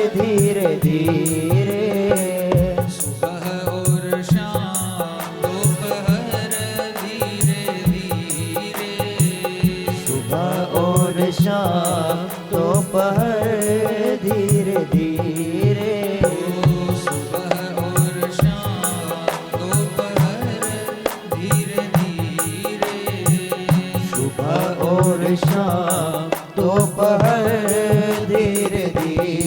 धीरे धीरे। सुबह और शाम दोपहर धीरे धीरे। सुबह और शाम दोपहर धीरे धीरे। सुबह और शाम दोपहर धीरे धीरे। सुबह और शाम दोपहर धीरे धीरे।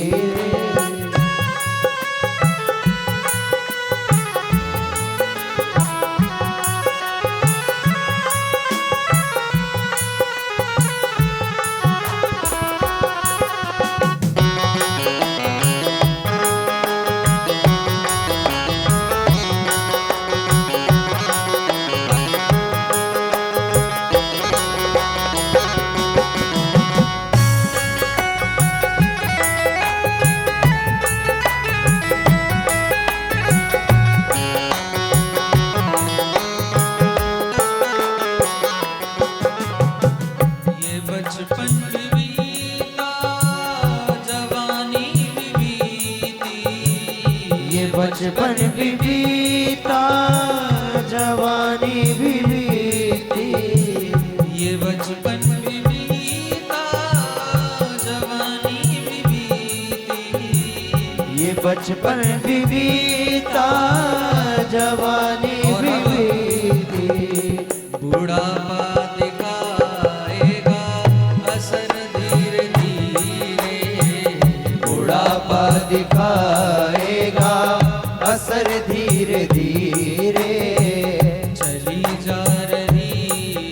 बचपन भी बीता जवानी भी बीती। ये बचपन भी बीता जवानी भी बीती। ये बचपन भी बीता जवानी भी बीती। ये बचपन भी बीता जवानी भी बीती। बुढ़ापा दिखाएगा असर धीरे धीरे। बुढ़ापा दिखाएगा असर धीरे धीरे। चली जा रही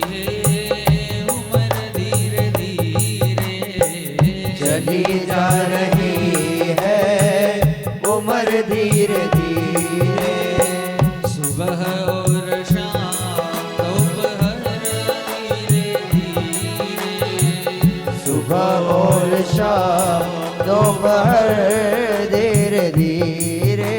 है उम्र धीरे धीरे। चली जा रही है उम्र धीरे धीरे। सुबह और शाम दोपहर धीरे धीरे। सुबह और शाम दोपहर धीरे धीरे।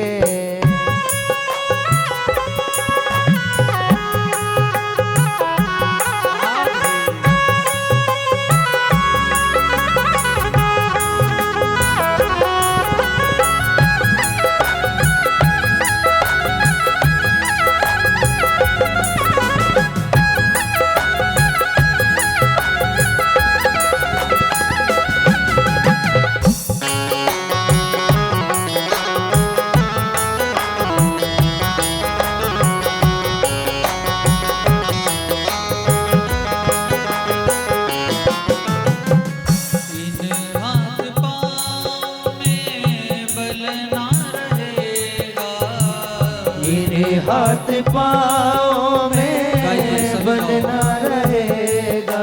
हाथ पाँव में बल ना रहेगा।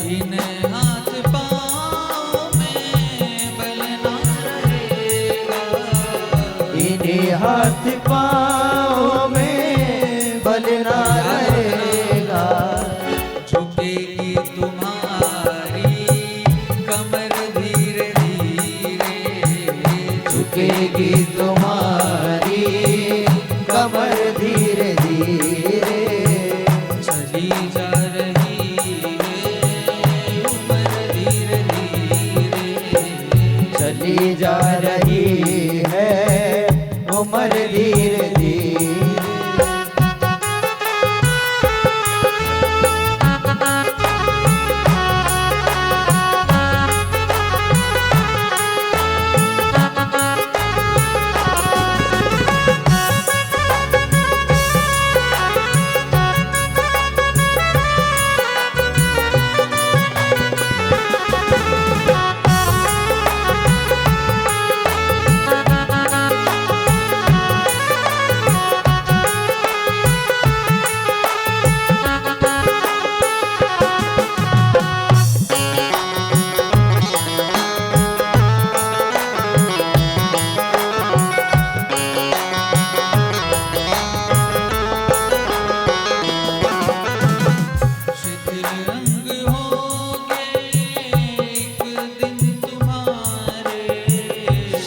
इन हाथ पाँव में बल ना रहेगा। इन हाथ पाँव में बल ना रहेगा। झुकेगी तुम्हारी कमर धीरे धीरे। झुकेगी तुम्हारी कमर धीरे धीरे। चली जा रही है उम्र धीरे धीरे। चली जा रही है उम्र धीरे धीरे।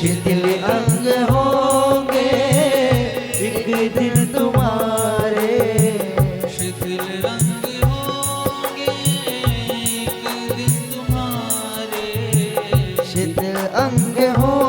शिथिल अंग होंगे एक दिन तुम्हारे। शिथिल अंग होंगे एक दिन तुम्हारे। शिथिल अंग हो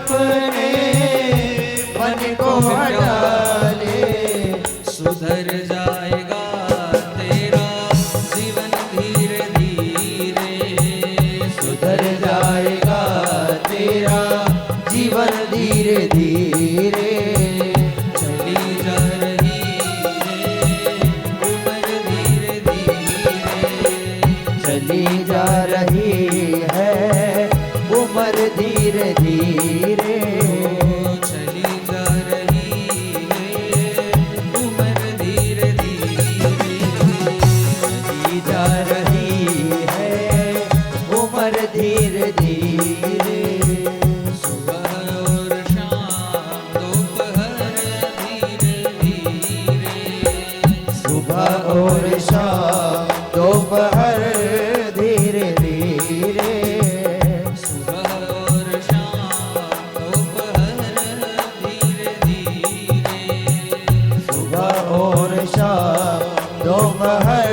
अपने मन को हटा ले, सुधर जाएगा तेरा जीवन धीरे धीरे, सुधर जाएगा तेरा जीवन धीरे धीरे। चली जा रही है उम्र धीरे धीरे, चली जा रही है उम्र धीरे धीरे। चली जा रही है उम्र धीरे धीरे, चली जा रही है उम्र धीरे धीरे। सुबह और शाम दोपहर धीरे धीरे, सुबह और शाम दोपहर धीरे धीरे। सुबह और शाम दोपहर धीरे धीरे, सुबह और शाम दोपहर